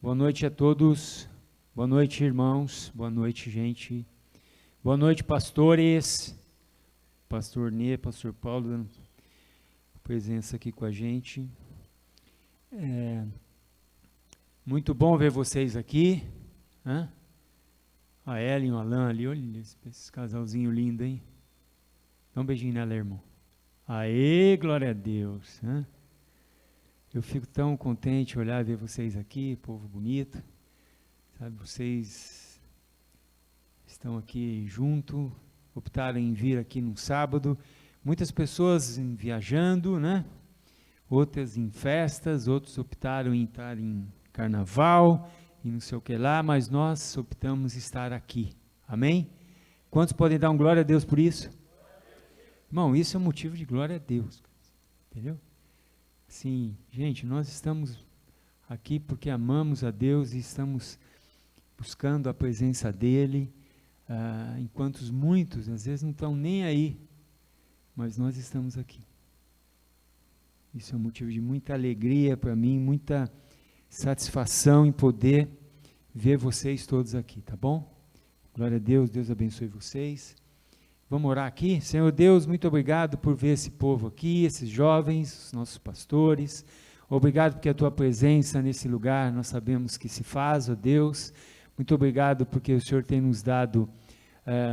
Boa noite a todos, boa noite irmãos, boa noite gente, boa noite pastores, pastor Nê, pastor Paulo, dando presença aqui com a gente. Muito bom ver vocês aqui, né? A Ellen e o Alan ali, olha esse casalzinho lindo, hein? Dá um beijinho nela, irmão. Aê, glória a Deus, né? Eu fico tão contente de olhar e ver vocês aqui, povo bonito, sabe, vocês estão aqui junto, optaram em vir aqui num sábado, muitas pessoas viajando, né, outras em festas, outros optaram em estar em carnaval, e não sei o que lá, mas nós optamos estar aqui, amém? Quantos podem dar um glória a Deus por isso? Irmão, isso é um motivo de glória a Deus, entendeu? Sim, gente, nós estamos aqui porque amamos a Deus e estamos buscando a presença dEle, enquanto muitos, às vezes, não estão nem aí, mas nós estamos aqui. Isso é um motivo de muita alegria para mim, muita satisfação em poder ver vocês todos aqui, tá bom? Glória a Deus, Deus abençoe vocês. Vamos orar aqui? Senhor Deus, muito obrigado por ver esse povo aqui, esses jovens, os nossos pastores. Obrigado porque a tua presença nesse lugar nós sabemos que se faz, ó Deus. Muito obrigado porque o Senhor tem nos dado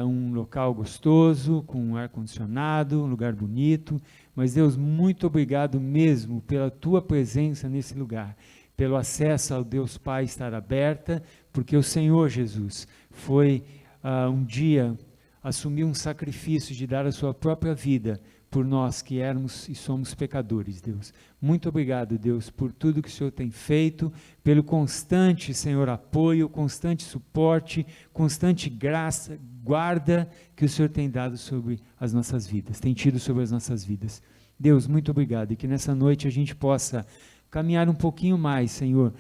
um local gostoso, com um ar-condicionado, um lugar bonito. Mas Deus, muito obrigado mesmo pela tua presença nesse lugar, pelo acesso ao Deus Pai estar aberta, porque o Senhor Jesus foi um dia assumiu um sacrifício de dar a sua própria vida por nós que éramos e somos pecadores, Deus. Muito obrigado, Deus, por tudo que o Senhor tem feito, pelo constante, Senhor, apoio, constante suporte, constante graça, guarda que o Senhor tem dado sobre as nossas vidas, tem tido sobre as nossas vidas. Deus, muito obrigado, e que nessa noite a gente possa caminhar um pouquinho mais, Senhor,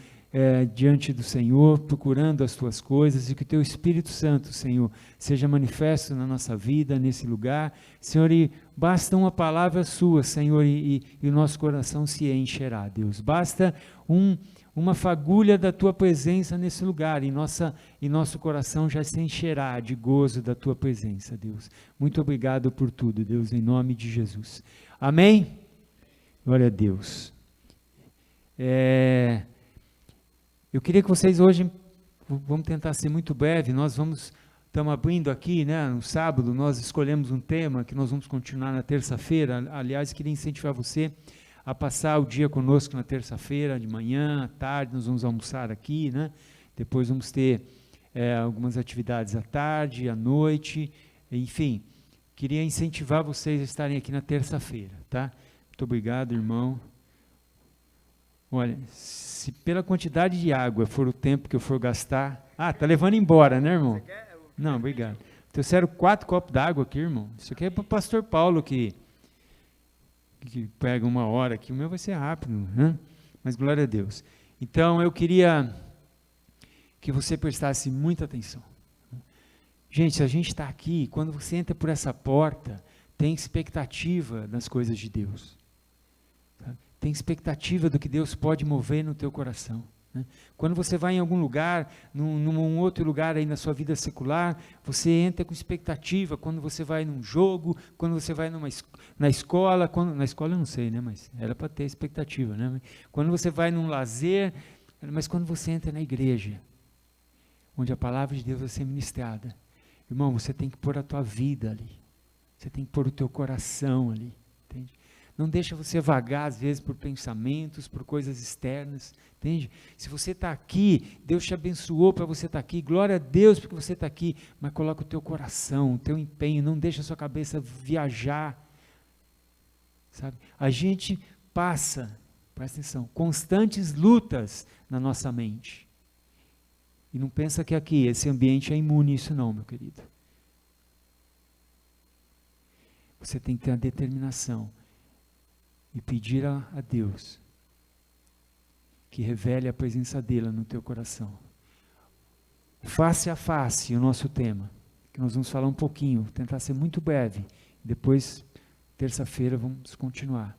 diante do Senhor, procurando as tuas coisas, e que o teu Espírito Santo, Senhor, seja manifesto na nossa vida, nesse lugar, Senhor, e basta uma palavra sua, Senhor, e o nosso coração se encherá, Deus, basta uma fagulha da tua presença nesse lugar, e nosso coração já se encherá de gozo da tua presença, Deus. Muito obrigado por tudo, Deus, em nome de Jesus. Amém? Glória a Deus. Eu queria que vocês hoje, vamos tentar ser muito breve, estamos abrindo aqui, né, no sábado, nós escolhemos um tema que nós vamos continuar na terça-feira. Aliás, queria incentivar você a passar o dia conosco na terça-feira, de manhã, à tarde, nós vamos almoçar aqui, né, depois vamos ter algumas atividades à tarde, à noite, enfim, queria incentivar vocês a estarem aqui na terça-feira, tá? Muito obrigado, irmão. Olha, se pela quantidade de água for o tempo que eu for gastar... tá levando embora, né, irmão? Você quer? Não, obrigado. Trouxeram 4 copos d'água aqui, irmão. Isso aqui é para o pastor Paulo que pega 1 hora aqui. O meu vai ser rápido, né? Mas glória a Deus. Então, eu queria que você prestasse muita atenção. Gente, se a gente está aqui, quando você entra por essa porta, tem expectativa nas coisas de Deus. Tem expectativa do que Deus pode mover no teu coração, né? Quando você vai em algum lugar, num outro lugar aí na sua vida secular, você entra com expectativa. Quando você vai num jogo, quando você vai na escola, na escola eu não sei, né, mas era para ter expectativa, né? Quando você vai num lazer, mas quando você entra na igreja, onde a palavra de Deus vai ser ministrada, irmão, você tem que pôr a tua vida ali, você tem que pôr o teu coração ali, entende? Não deixa você vagar, às vezes, por pensamentos, por coisas externas, entende? Se você está aqui, Deus te abençoou para você estar aqui, glória a Deus porque você está aqui, mas coloca o teu coração, o teu empenho, não deixa a sua cabeça viajar, sabe? A gente passa, presta atenção, constantes lutas na nossa mente, e não pensa que aqui, esse ambiente é imune a isso não, meu querido. Você tem que ter a determinação, e pedir a Deus que revele a presença dele no teu coração. Face a face, o nosso tema, que nós vamos falar um pouquinho, vou tentar ser muito breve, depois, terça-feira, vamos continuar.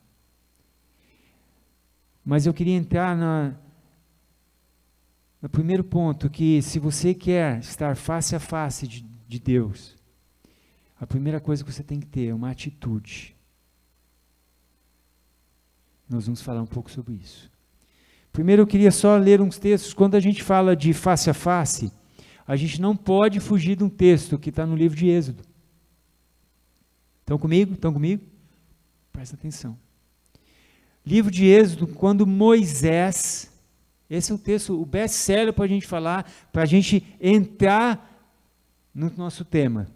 Mas eu queria entrar No primeiro ponto, que se você quer estar face a face de Deus, a primeira coisa que você tem que ter é uma atitude. Nós vamos falar um pouco sobre isso. Primeiro eu queria só ler uns textos. Quando a gente fala de face a face, a gente não pode fugir de um texto que está no livro de Êxodo. Estão comigo? Estão comigo? Presta atenção. Livro de Êxodo, quando Moisés, esse é o texto, o best-seller para a gente falar, para a gente entrar no nosso tema,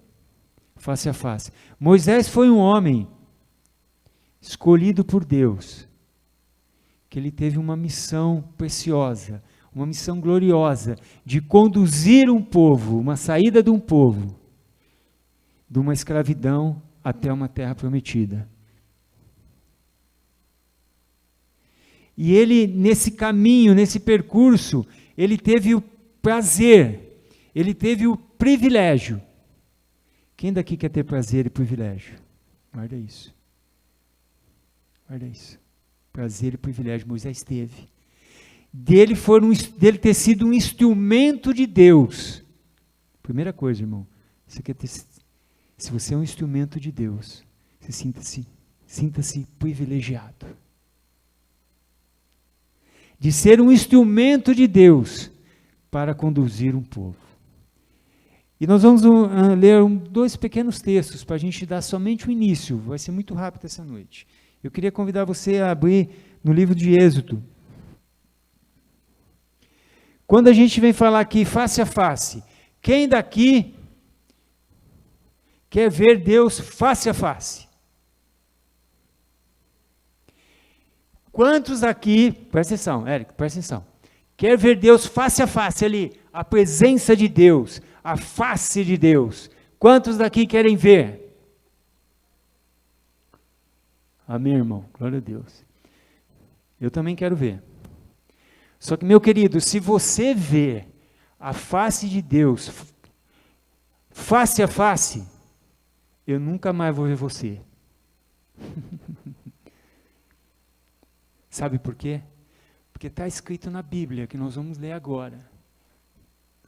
face a face. Moisés foi um homem escolhido por Deus, que ele teve uma missão preciosa, uma missão gloriosa, de conduzir um povo, uma saída de um povo, de uma escravidão até uma terra prometida. E ele, nesse caminho, nesse percurso, ele teve o prazer, ele teve o privilégio. Quem daqui quer ter prazer e privilégio? Guarda isso. Guarda isso. Prazer e privilégio, Moisés teve. Dele ter sido um instrumento de Deus. Primeira coisa, irmão, você quer ter, se você é um instrumento de Deus, você sinta-se privilegiado. De ser um instrumento de Deus para conduzir um povo. E nós vamos ler 2 pequenos textos para a gente dar somente o início, vai ser muito rápido essa noite. Eu queria convidar você a abrir no livro de Êxodo. Quando a gente vem falar aqui face a face, quem daqui quer ver Deus face a face? Quantos aqui, presta atenção, Érico, presta atenção, quer ver Deus face a face ali, a presença de Deus, a face de Deus? Quantos daqui querem ver? Amém, irmão, glória a Deus. Eu também quero ver. Só que, meu querido, se você ver a face de Deus, face a face, eu nunca mais vou ver você. Sabe por quê? Porque está escrito na Bíblia, que nós vamos ler agora.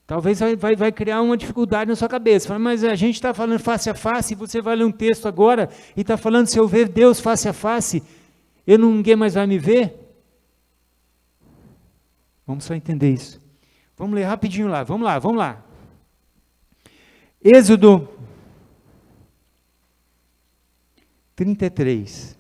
Talvez vai criar uma dificuldade na sua cabeça. Fala, mas a gente está falando face a face, e você vai ler um texto agora, e está falando, se eu ver Deus face a face, ninguém mais vai me ver? Vamos só entender isso. Vamos ler rapidinho lá, vamos lá. Êxodo 33.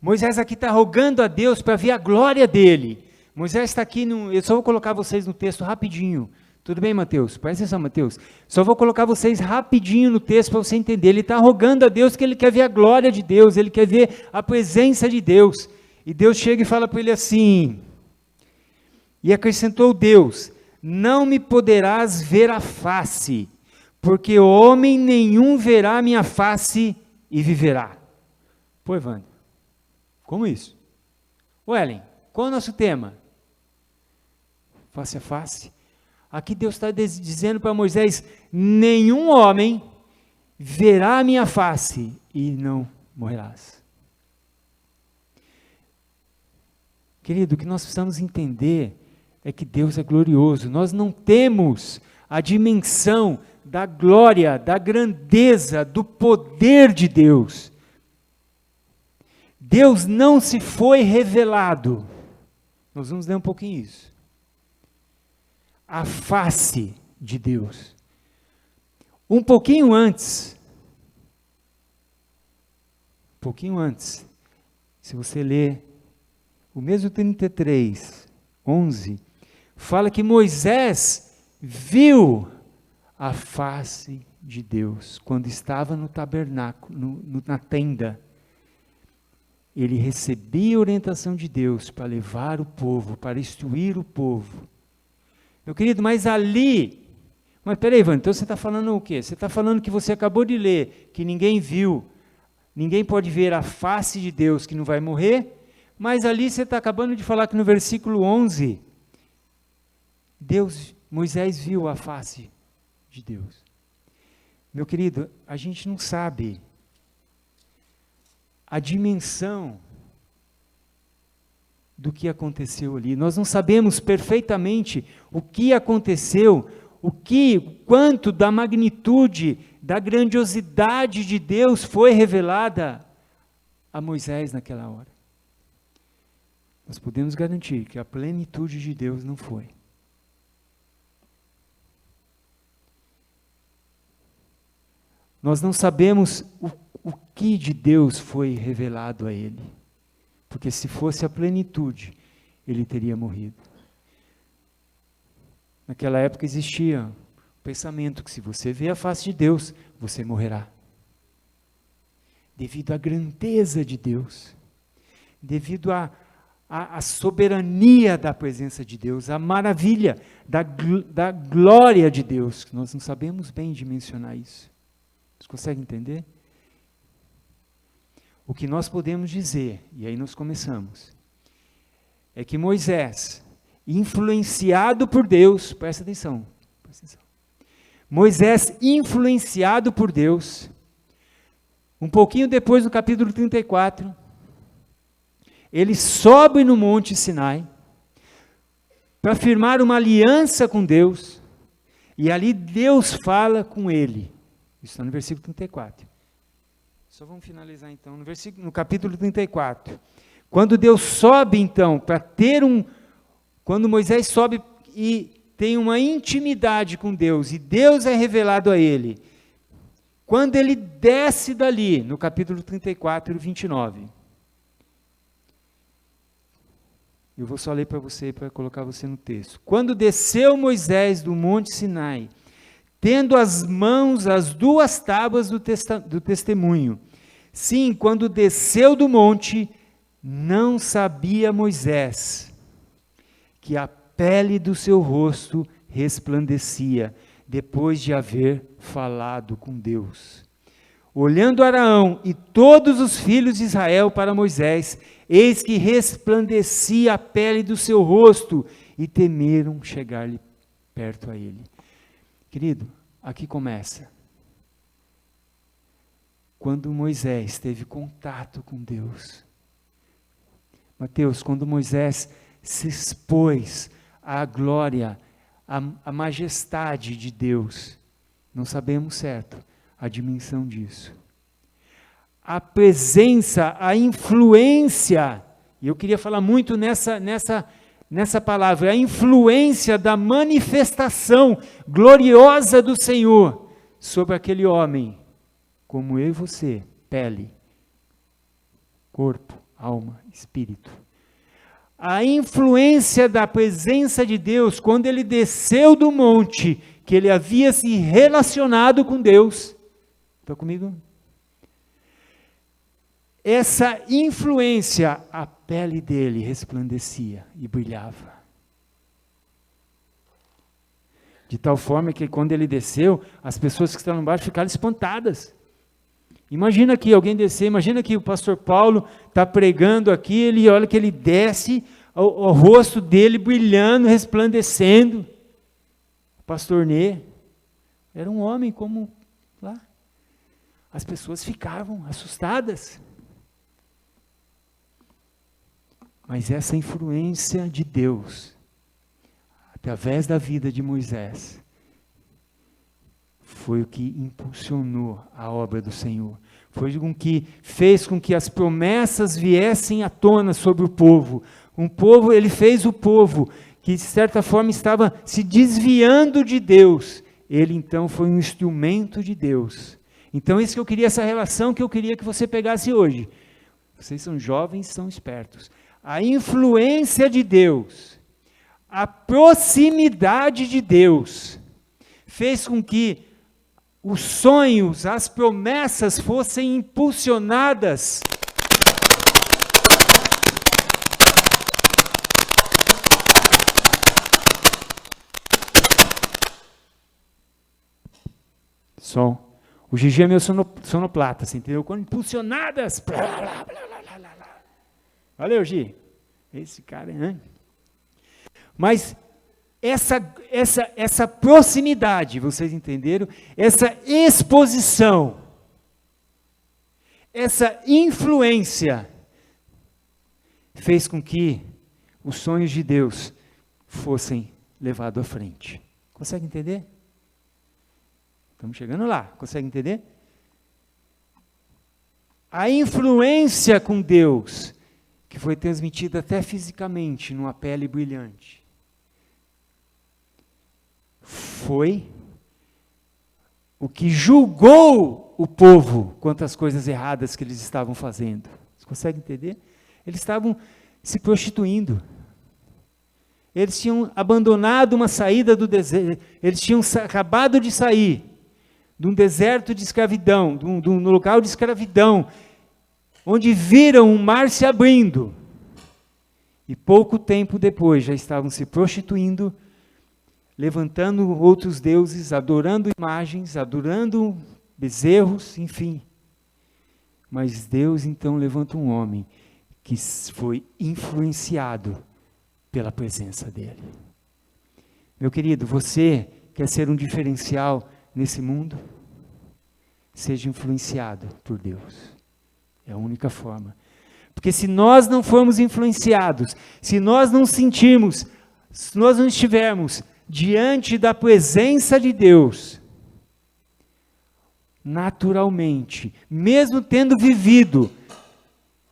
Moisés aqui está rogando a Deus para ver a glória dele. Moisés está aqui, eu só vou colocar vocês no texto rapidinho. Tudo bem, Mateus? Presta atenção, Mateus. Só vou colocar vocês rapidinho no texto para você entender. Ele está rogando a Deus que ele quer ver a glória de Deus, ele quer ver a presença de Deus. E Deus chega e fala para ele assim, e acrescentou Deus, não me poderás ver a face, porque homem nenhum verá a minha face e viverá. Pô, Evandro, como isso? Ellen, qual é o nosso tema? Face a face. Aqui Deus está dizendo para Moisés, nenhum homem verá a minha face e não morrerás. Querido, o que nós precisamos entender é que Deus é glorioso. Nós não temos a dimensão da glória, da grandeza, do poder de Deus. Deus não se foi revelado. Nós vamos ler um pouquinho isso. A face de Deus. Um pouquinho antes, se você ler o mesmo 33, 11, fala que Moisés viu a face de Deus quando estava no tabernáculo, na tenda. Ele recebia a orientação de Deus para levar o povo, para instruir o povo. Meu querido, mas peraí, Ivan, então você está falando o quê? Você está falando que você acabou de ler, que ninguém viu, ninguém pode ver a face de Deus que não vai morrer, mas ali você está acabando de falar que no versículo 11, Moisés viu a face de Deus. Meu querido, a gente não sabe a dimensão do que aconteceu ali. Nós não sabemos perfeitamente o que aconteceu, quanto da magnitude, da grandiosidade de Deus foi revelada a Moisés naquela hora. Nós podemos garantir que a plenitude de Deus não foi. Nós não sabemos o que de Deus foi revelado a ele. Porque se fosse a plenitude, ele teria morrido. Naquela época existia o pensamento que se você vê a face de Deus, você morrerá. Devido à grandeza de Deus, devido à soberania da presença de Deus, à maravilha da glória de Deus, que nós não sabemos bem dimensionar isso. Vocês conseguem entender? O que nós podemos dizer, e aí nós começamos, é que Moisés, influenciado por Deus, presta atenção, Moisés, influenciado por Deus, um pouquinho depois, no capítulo 34, ele sobe no Monte Sinai, para firmar uma aliança com Deus, e ali Deus fala com ele. Isso está no versículo 34. Só vamos finalizar então, no capítulo 34. Quando Deus sobe então, quando Moisés sobe e tem uma intimidade com Deus, e Deus é revelado a ele, quando ele desce dali, no capítulo 34, 29. Eu vou só ler para você, para colocar você no texto. Quando desceu Moisés do Monte Sinai, tendo as mãos as 2 tábuas do testemunho. Sim, quando desceu do monte, não sabia Moisés que a pele do seu rosto resplandecia, depois de haver falado com Deus. Olhando Araão e todos os filhos de Israel para Moisés, eis que resplandecia a pele do seu rosto, e temeram chegar-lhe perto a ele. Querido, aqui começa. Quando Moisés teve contato com Deus. Mateus, quando Moisés se expôs à glória, à majestade de Deus, não sabemos certo a dimensão disso. A presença, a influência, e eu queria falar muito nessa palavra, a influência da manifestação gloriosa do Senhor sobre aquele homem, como eu e você, pele, corpo, alma, espírito. A influência da presença de Deus, quando ele desceu do monte, que ele havia se relacionado com Deus. Está comigo? Essa influência, a pele dele resplandecia e brilhava. De tal forma que quando ele desceu, as pessoas que estavam embaixo ficaram espantadas. Imagina aqui alguém descer, imagina que o pastor Paulo está pregando aqui, ele olha que ele desce, o rosto dele brilhando, resplandecendo. O pastor Nê era um homem como lá. As pessoas ficavam assustadas. Mas essa influência de Deus, através da vida de Moisés, foi o que impulsionou a obra do Senhor. Foi o que fez com que as promessas viessem à tona sobre o povo. Ele fez o povo, que de certa forma estava se desviando de Deus. Ele então foi um instrumento de Deus. Então essa relação que eu queria que você pegasse hoje. Vocês são jovens, são espertos. A influência de Deus, a proximidade de Deus, fez com que os sonhos, as promessas fossem impulsionadas. Som. O Gigi é meu sonoplata, você entendeu? Quando impulsionadas. Blá, blá, blá, blá, blá, blá. Valeu, Gi. Esse cara, né? Mas essa proximidade, vocês entenderam? Essa exposição, essa influência, fez com que os sonhos de Deus fossem levados à frente. Consegue entender? Estamos chegando lá. Consegue entender? A influência com Deus, que foi transmitida até fisicamente, numa pele brilhante, foi o que julgou o povo quanto às coisas erradas que eles estavam fazendo. Você consegue entender? Eles estavam se prostituindo. Eles tinham abandonado uma saída do deserto. Eles tinham acabado de sair de um deserto de escravidão, de um local de escravidão, onde viram um mar se abrindo. E pouco tempo depois já estavam se prostituindo, levantando outros deuses, adorando imagens, adorando bezerros, enfim. Mas Deus então levanta um homem que foi influenciado pela presença dele. Meu querido, você quer ser um diferencial nesse mundo? Seja influenciado por Deus. É a única forma. Porque se nós não formos influenciados, se nós não sentirmos, se nós não estivermos diante da presença de Deus, naturalmente, mesmo tendo vivido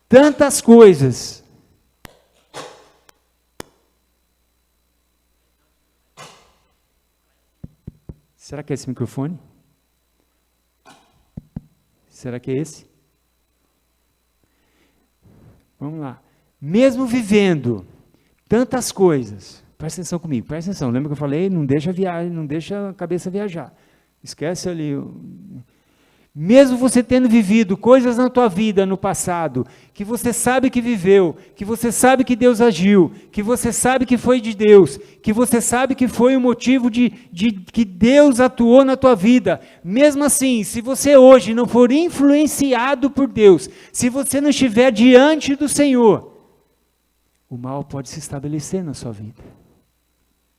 tantas coisas, será que é esse microfone? Será que é esse? Vamos lá. Mesmo vivendo tantas coisas, presta atenção comigo, presta atenção, lembra que eu falei? Não deixa a cabeça viajar. Esquece ali. Mesmo você tendo vivido coisas na tua vida no passado, que você sabe que viveu, que você sabe que Deus agiu, que você sabe que foi de Deus, que você sabe que foi o motivo de que Deus atuou na tua vida, mesmo assim, se você hoje não for influenciado por Deus, se você não estiver diante do Senhor, o mal pode se estabelecer na sua vida.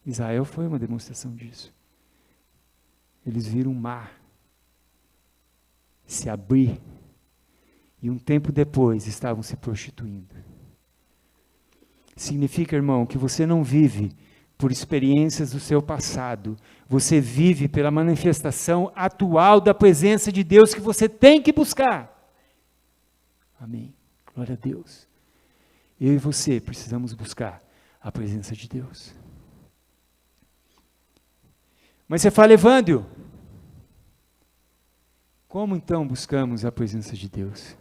Israel foi uma demonstração disso. Eles viram um mar se abrir, e um tempo depois estavam se prostituindo. Significa, irmão, que você não vive por experiências do seu passado, você vive pela manifestação atual da presença de Deus que você tem que buscar. Amém. Glória a Deus. Eu e você precisamos buscar a presença de Deus. Mas você fala, Evândio, como então buscamos a presença de Deus?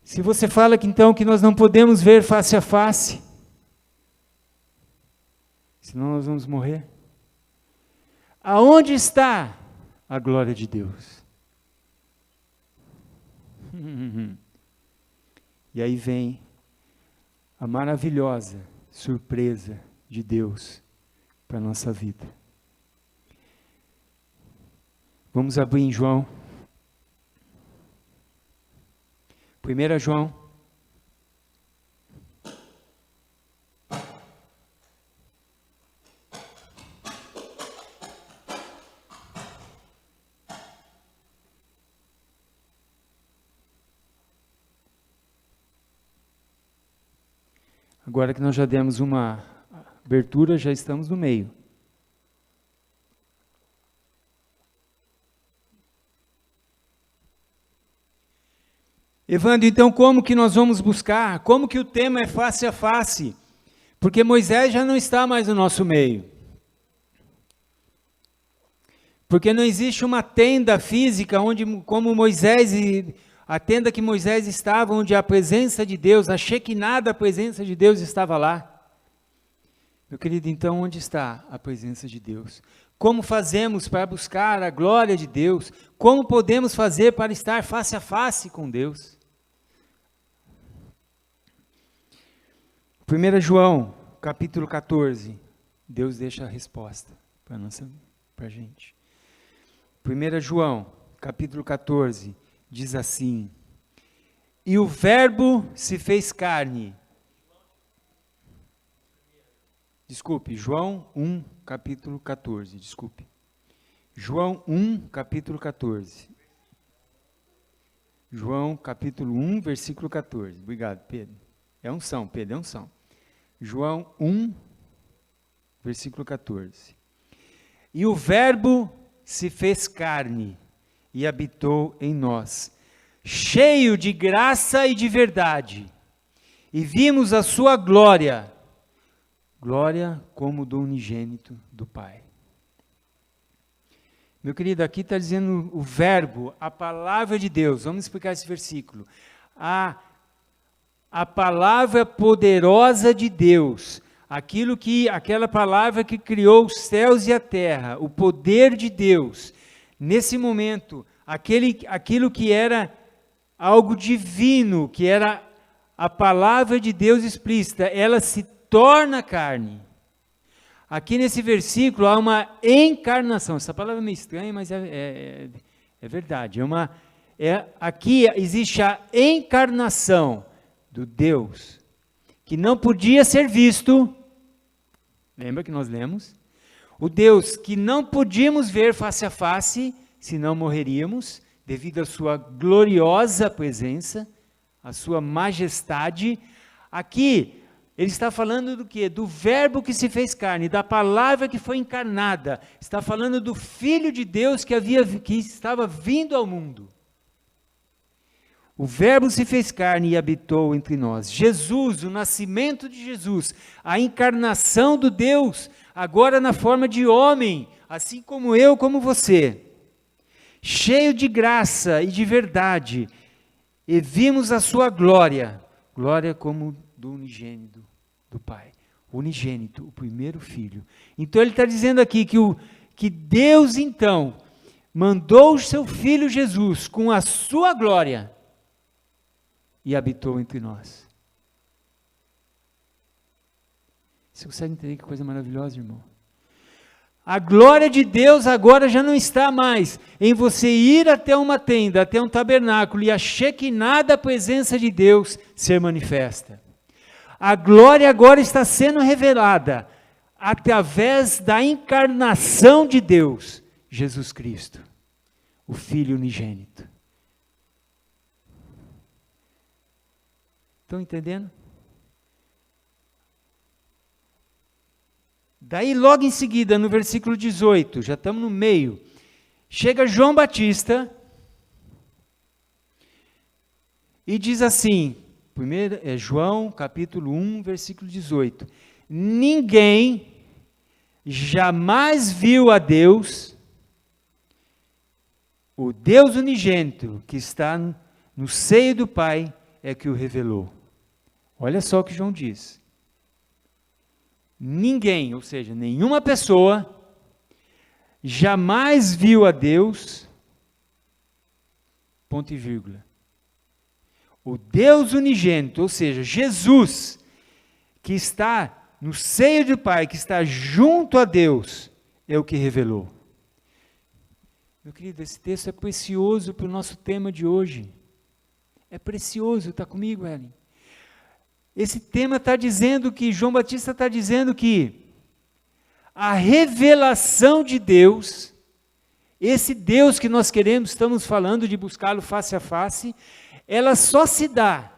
Se você fala que então que nós não podemos ver face a face, senão nós vamos morrer. Aonde está a glória de Deus? E aí vem a maravilhosa surpresa de Deus para a nossa vida. Vamos abrir em João. 1 João. Agora que nós já demos uma abertura, já estamos no meio. Evandro, então como que nós vamos buscar? Como que o tema é face a face? Porque Moisés já não está mais no nosso meio. Porque não existe uma tenda física onde, como Moisés, a tenda que Moisés estava, onde a presença de Deus, a Shekinah da presença de Deus estava lá. Meu querido, então onde está a presença de Deus? Como fazemos para buscar a glória de Deus? Como podemos fazer para estar face a face com Deus? 1 João, capítulo 14, Deus deixa a resposta para a gente. 1 João, capítulo 14, diz assim: e o verbo se fez carne. Desculpe, João 1, capítulo 14, desculpe. João 1, capítulo 14. João, capítulo 1, versículo 14. Obrigado, Pedro. É unção, Pedro, é unção. João 1, versículo 14. E o Verbo se fez carne e habitou em nós, cheio de graça e de verdade. E vimos a sua glória, glória como do unigênito do Pai. Meu querido, aqui está dizendo o verbo, a palavra de Deus. Vamos explicar esse versículo. A palavra poderosa de Deus, aquela palavra que criou os céus e a terra, o poder de Deus, nesse momento, aquilo que era algo divino, que era a palavra de Deus explícita, ela se torna carne. Aqui nesse versículo há uma encarnação. Essa palavra é meio estranha, mas é verdade. Aqui existe a encarnação do Deus, que não podia ser visto. Lembra que nós lemos? O Deus que não podíamos ver face a face, senão morreríamos, devido à sua gloriosa presença, à sua majestade. Aqui, ele está falando do quê? Do verbo que se fez carne, da palavra que foi encarnada. Está falando do Filho de Deus que estava vindo ao mundo. O verbo se fez carne e habitou entre nós. Jesus, o nascimento de Jesus, a encarnação do Deus, agora na forma de homem, assim como eu, como você. Cheio de graça e de verdade, e vimos a sua glória, glória como do unigênito do Pai, unigênito, o primeiro filho. Então ele está dizendo aqui que Deus então mandou o seu filho Jesus com a sua glória e habitou entre nós. Você consegue entender que coisa maravilhosa, irmão? A glória de Deus agora já não está mais em você ir até uma tenda, até um tabernáculo e a Shekinah da presença de Deus ser manifesta. A glória agora está sendo revelada através da encarnação de Deus, Jesus Cristo, o Filho unigênito. Estão entendendo? Daí, logo em seguida, no versículo 18, já estamos no meio, chega João Batista e diz assim, primeiro é João, capítulo 1, versículo 18, ninguém jamais viu a Deus, o Deus unigênito que está no seio do Pai é que o revelou. Olha só o que João diz. Ninguém, ou seja, nenhuma pessoa, jamais viu a Deus, ponto e vírgula. O Deus unigênito, ou seja, Jesus, que está no seio do Pai, que está junto a Deus, é o que revelou. Meu querido, esse texto é precioso para o nosso tema de hoje. É precioso, está comigo, Ellen? Esse tema está dizendo que, João Batista está dizendo que a revelação de Deus, esse Deus que nós queremos, estamos falando de buscá-lo face a face, ela só se dá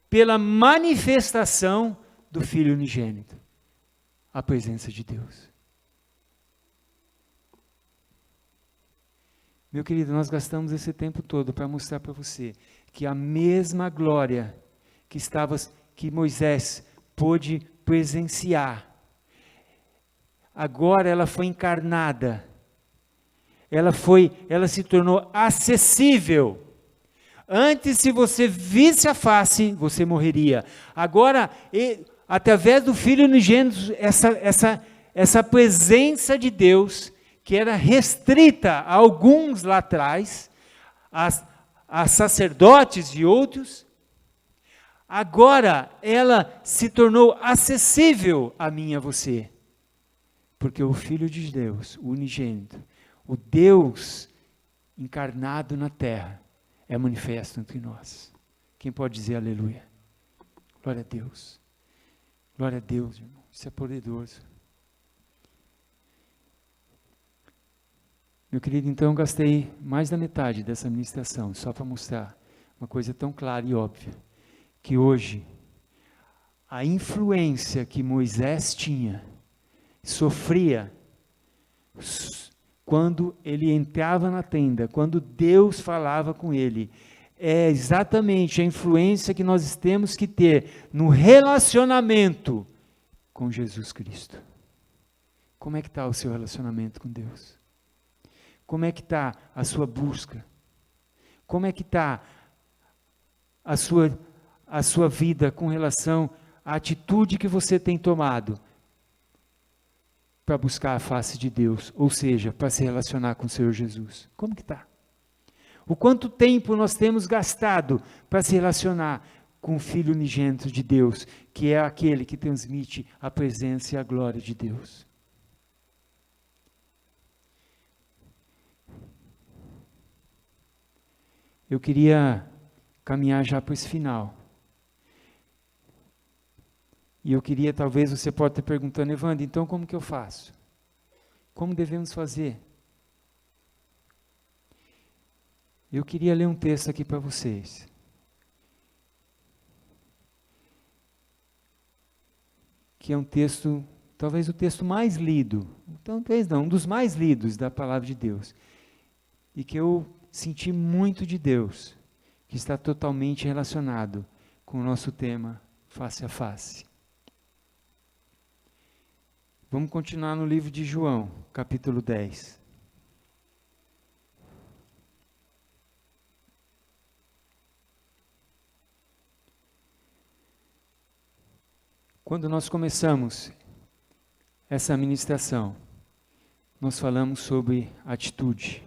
pela manifestação do Filho unigênito, a presença de Deus. Meu querido, nós gastamos esse tempo todo para mostrar para você que a mesma glória que Moisés pôde presenciar, agora ela foi encarnada, ela se tornou acessível. Antes, se você visse a face, você morreria. Agora, através do Filho unigênito, essa presença de Deus, que era restrita a alguns lá atrás, a sacerdotes e outros, agora ela se tornou acessível a mim e a você. Porque o Filho de Deus, o unigênito, o Deus encarnado na terra, é manifesto entre nós. Quem pode dizer aleluia? Glória a Deus. Glória a Deus, irmão. Isso é poderoso. Meu querido, então eu gastei mais da metade dessa ministração, só para mostrar uma coisa tão clara e óbvia, que hoje a influência que Moisés tinha, sofria, quando ele entrava na tenda, quando Deus falava com ele, é exatamente a influência que nós temos que ter no relacionamento com Jesus Cristo. Como é que está o seu relacionamento com Deus? Como é que está a sua busca? Como é que está a sua vida com relação à atitude que você tem tomado para buscar a face de Deus, ou seja, para se relacionar com o Senhor Jesus? Como que está? O quanto tempo nós temos gastado para se relacionar com o Filho unigênito de Deus, que é aquele que transmite a presença e a glória de Deus? Eu queria caminhar já para esse final. E eu queria, talvez você pode estar perguntando, Evandro, então como que eu faço? Como devemos fazer? Eu queria ler um texto aqui para vocês. Que é um texto, talvez o texto mais lido, talvez não, um dos mais lidos da palavra de Deus. E que eu senti muito de Deus, que está totalmente relacionado com o nosso tema, face a face. Vamos continuar no livro de João, capítulo 10. Quando nós começamos essa ministração, nós falamos sobre atitude,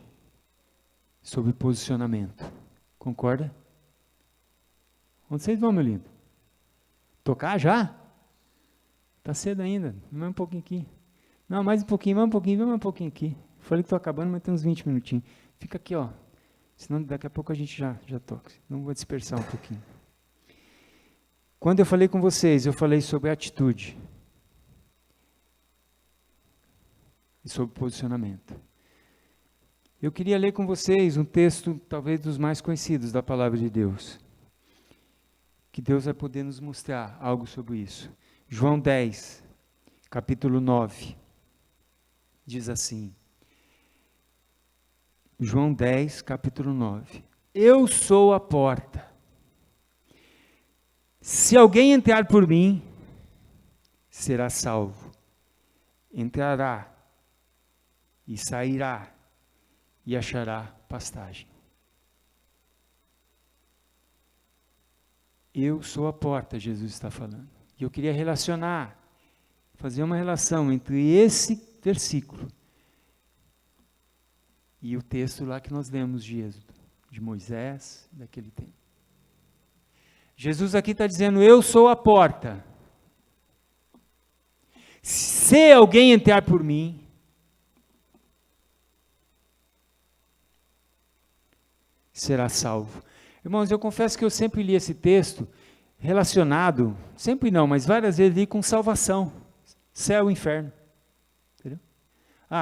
sobre posicionamento. Concorda? Onde vocês vão, meu lindo? Tocar já? Está cedo ainda, mais um pouquinho aqui. Não, mais um pouquinho, mais um pouquinho aqui. Falei que estou acabando, mas tem uns 20 minutinhos. Fica aqui, ó. Senão daqui a pouco a gente já toca. Não vou dispersar um pouquinho. Quando eu falei com vocês, eu falei sobre atitude. E sobre posicionamento. Eu queria ler com vocês um texto, talvez dos mais conhecidos da palavra de Deus. Que Deus vai poder nos mostrar algo sobre isso. João 10, capítulo 9, diz assim. João 10, capítulo 9. Eu sou a porta. Se alguém entrar por mim, será salvo. Entrará e sairá e achará pastagem. Eu sou a porta, Jesus está falando. E eu queria fazer uma relação entre esse versículo e o texto lá que nós lemos de Êxodo, de Moisés, daquele tempo. Jesus aqui está dizendo, eu sou a porta. Se alguém entrar por mim, será salvo. Irmãos, eu confesso que eu sempre li esse texto relacionado, sempre não, mas várias vezes li com salvação, céu e inferno. Entendeu?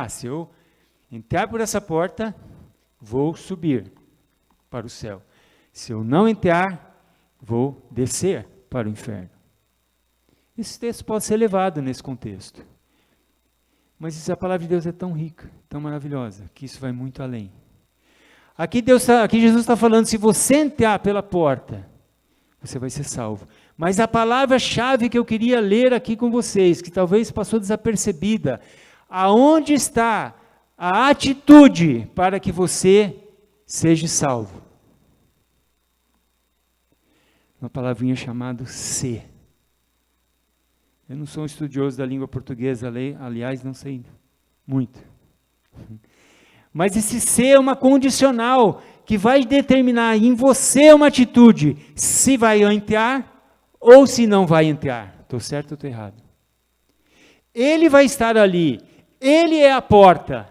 Se eu entrar por essa porta, vou subir para o céu. Se eu não entrar, vou descer para o inferno. Esse texto pode ser levado nesse contexto. Mas a palavra de Deus é tão rica, tão maravilhosa, que isso vai muito além. Aqui Jesus está falando, se você entrar pela porta, você vai ser salvo. Mas a palavra-chave que eu queria ler aqui com vocês, que talvez passou desapercebida, aonde está a atitude para que você seja salvo? Uma palavrinha chamada ser. Eu não sou um estudioso da língua portuguesa, aliás, não sei muito. Mas esse ser é uma condicional que vai determinar em você uma atitude, se vai entrar ou se não vai entrar. Estou certo ou estou errado? Ele vai estar ali, ele é a porta,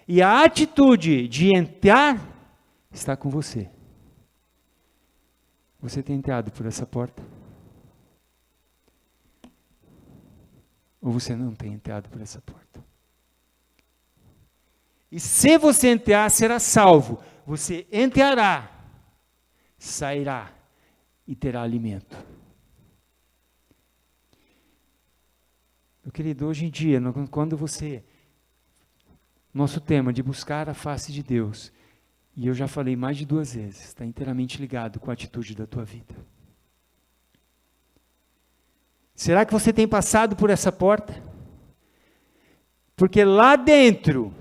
e a atitude de entrar está com você. Você tem entrado por essa porta? Ou você não tem entrado por essa porta? E se você entrar, será salvo. Você entrará, sairá e terá alimento. Meu querido, hoje em dia, quando nosso tema de buscar a face de Deus, e eu já falei mais de 2 vezes, está inteiramente ligado com a atitude da tua vida. Será que você tem passado por essa porta? Porque lá dentro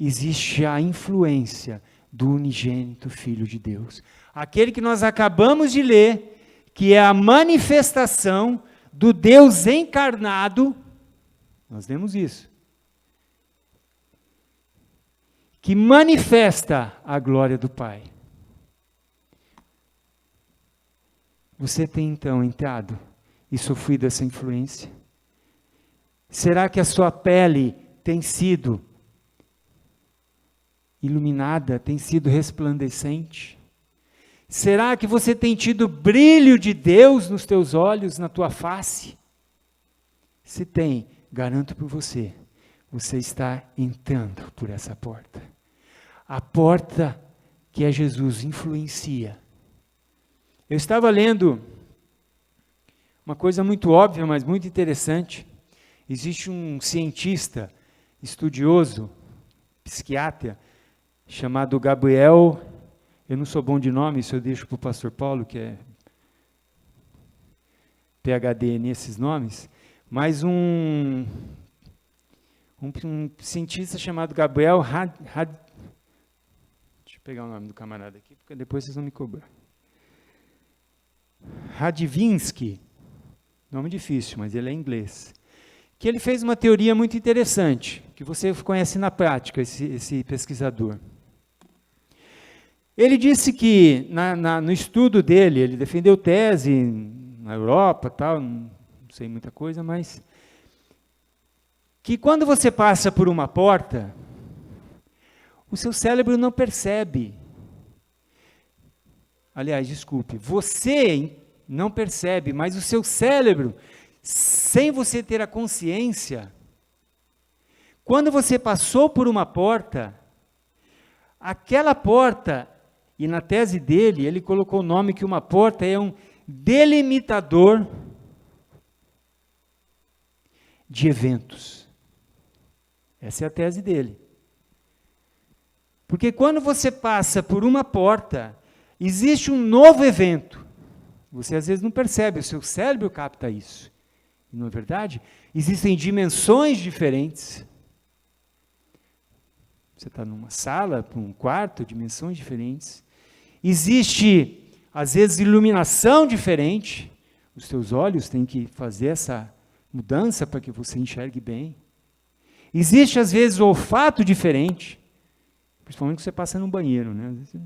existe a influência do unigênito Filho de Deus. Aquele que nós acabamos de ler, que é a manifestação do Deus encarnado. Nós lemos isso. Que manifesta a glória do Pai. Você tem então entrado e sofrido essa influência? Será que a sua pele tem sido iluminada, tem sido resplandecente? Será que você tem tido brilho de Deus nos teus olhos, na tua face? Se tem, garanto por você, você está entrando por essa porta. A porta que é Jesus influencia. Eu estava lendo uma coisa muito óbvia, mas muito interessante. Existe um cientista, estudioso, psiquiatra, chamado Gabriel, eu não sou bom de nome, isso eu deixo para o pastor Paulo, que é PhD nesses nomes, mas um cientista chamado Gabriel deixa eu pegar o nome do camarada aqui, porque depois vocês vão me cobrar. Radvinsky, nome difícil, mas ele é inglês, que ele fez uma teoria muito interessante, que você conhece na prática, esse pesquisador. Ele disse que, no estudo dele, ele defendeu tese na Europa, tal, não sei muita coisa, mas que quando você passa por uma porta, o seu cérebro não percebe. Aliás, desculpe, você não percebe, mas o seu cérebro, sem você ter a consciência, quando você passou por uma porta, aquela porta, e na tese dele, ele colocou o nome que uma porta é um delimitador de eventos. Essa é a tese dele. Porque quando você passa por uma porta, existe um novo evento. Você às vezes não percebe, o seu cérebro capta isso. E não é verdade? Existem dimensões diferentes. Você está numa sala, num quarto, dimensões diferentes. Existe, às vezes, iluminação diferente. Os teus olhos têm que fazer essa mudança para que você enxergue bem. Existe, às vezes, olfato diferente. Principalmente quando você passa no banheiro, né? Às vezes,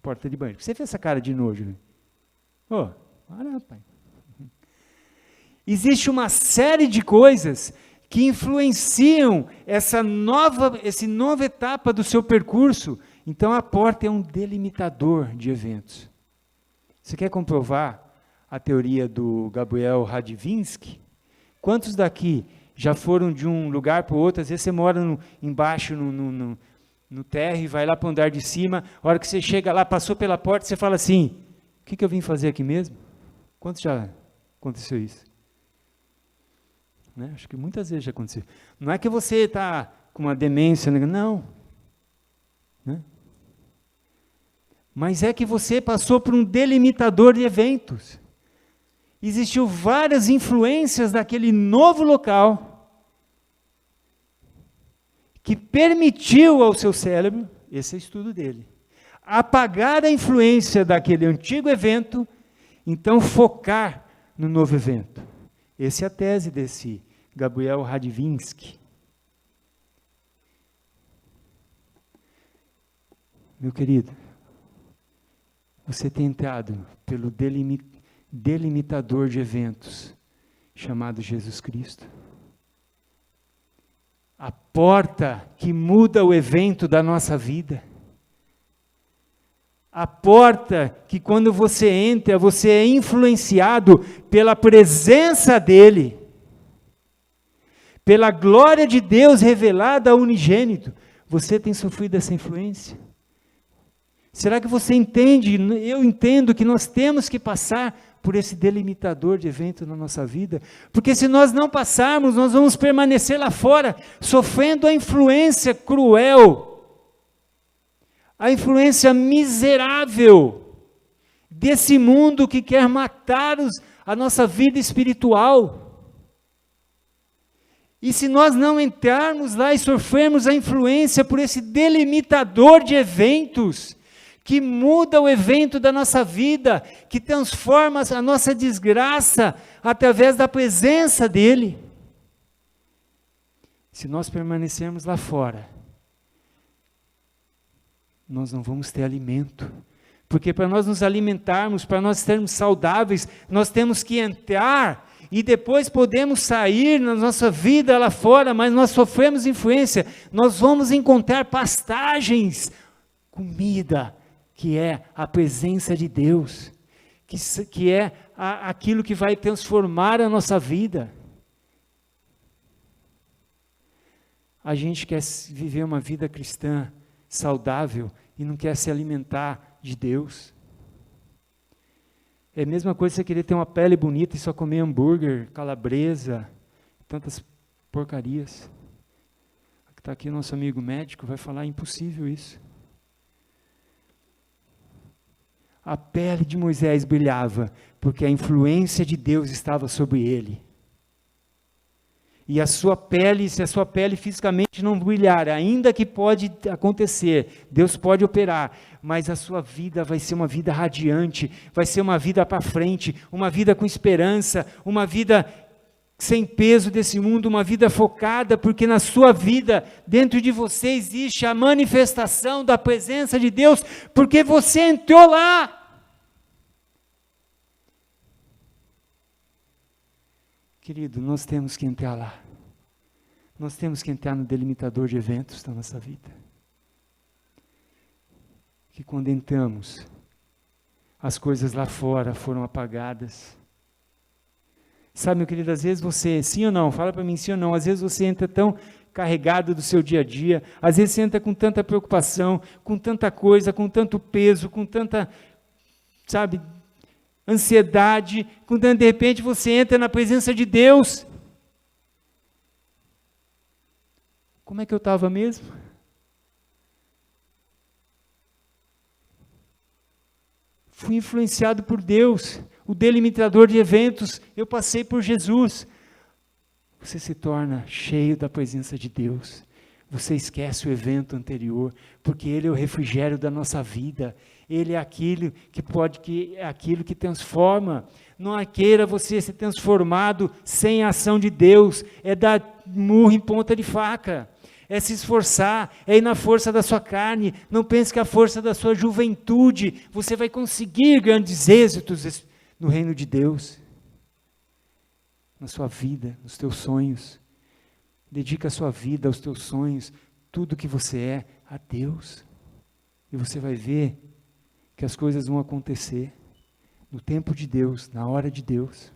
porta de banheiro. Você fez essa cara de nojo, né? Ô, para, rapaz. Existe uma série de coisas que influenciam essa nova etapa do seu percurso. Então, a porta é um delimitador de eventos. Você quer comprovar a teoria do Gabriel Radvinsky? Quantos daqui já foram de um lugar para o outro? Às vezes você mora embaixo, no térreo, e vai lá para o andar de cima. A hora que você chega lá, passou pela porta, você fala assim, o que eu vim fazer aqui mesmo? Quantos já aconteceu isso? Né? Acho que muitas vezes já aconteceu. Não é que você está com uma demência, não. Né? Mas é que você passou por um delimitador de eventos. Existiu várias influências daquele novo local que permitiu ao seu cérebro, esse é o estudo dele, apagar a influência daquele antigo evento, então focar no novo evento. Essa é a tese desse Gabriel Radvinsky. Meu querido, você tem entrado pelo delimitador de eventos, chamado Jesus Cristo. A porta que muda o evento da nossa vida. A porta que quando você entra, você é influenciado pela presença dEle, pela glória de Deus revelada ao unigênito. Você tem sofrido essa influência? Será que você entende? Eu entendo que nós temos que passar por esse delimitador de evento na nossa vida, porque se nós não passarmos, nós vamos permanecer lá fora, sofrendo a influência cruel, a influência miserável desse mundo que quer matar a nossa vida espiritual. E se nós não entrarmos lá e sofrermos a influência por esse delimitador de eventos, que muda o evento da nossa vida, que transforma a nossa desgraça através da presença dele, se nós permanecermos lá fora, nós não vamos ter alimento, porque para nós nos alimentarmos, para nós sermos saudáveis, nós temos que entrar, e depois podemos sair na nossa vida lá fora, mas nós sofremos influência, nós vamos encontrar pastagens, comida, que é a presença de Deus, que é aquilo que vai transformar a nossa vida. A gente quer viver uma vida cristã saudável e não quer se alimentar de Deus. É a mesma coisa você querer ter uma pele bonita e só comer hambúrguer, calabresa, tantas porcarias. Está aqui o nosso amigo médico, vai falar, é impossível isso. A pele de Moisés brilhava, porque a influência de Deus estava sobre ele. E a sua pele, se a sua pele fisicamente não brilhar, ainda que pode acontecer, Deus pode operar, mas a sua vida vai ser uma vida radiante, vai ser uma vida para frente, uma vida com esperança, uma vida sem peso desse mundo, uma vida focada, porque na sua vida, dentro de você existe a manifestação da presença de Deus, porque você entrou lá. Querido, nós temos que entrar lá. Nós temos que entrar no delimitador de eventos da nossa vida. Que quando entramos, as coisas lá fora foram apagadas. Sabe, meu querido, às vezes você, sim ou não, fala para mim sim ou não, às vezes você entra tão carregado do seu dia a dia, às vezes você entra com tanta preocupação, com tanta coisa, com tanto peso, com tanta, sabe, ansiedade, quando de repente você entra na presença de Deus. Como é que eu estava mesmo? Fui influenciado por Deus, o delimitador de eventos, eu passei por Jesus. Você se torna cheio da presença de Deus, você esquece o evento anterior, porque Ele é o refrigério da nossa vida, Ele é aquilo que transforma. Não queira você ser transformado sem a ação de Deus, é dar murro em ponta de faca, é se esforçar, é ir na força da sua carne. Não pense que a força da sua juventude, você vai conseguir grandes êxitos no reino de Deus, na sua vida, nos teus sonhos. Dedica a sua vida aos teus sonhos, tudo que você é, a Deus, e você vai ver que as coisas vão acontecer no tempo de Deus, na hora de Deus.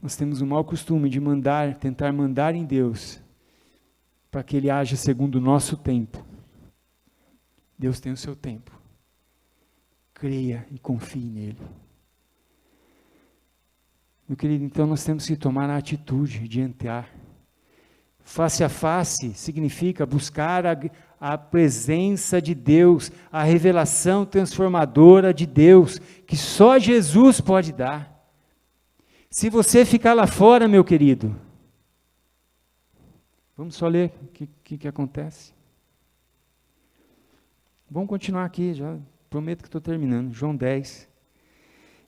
Nós temos o mau costume de tentar mandar em Deus, para que Ele haja segundo o nosso tempo. Deus tem o seu tempo. Creia e confie nele. Meu querido, então nós temos que tomar a atitude de entrar. Face a face significa buscar a presença de Deus, a revelação transformadora de Deus, que só Jesus pode dar. Se você ficar lá fora, meu querido, vamos só ler o que acontece. Vamos continuar aqui, já prometo que estou terminando. João 10.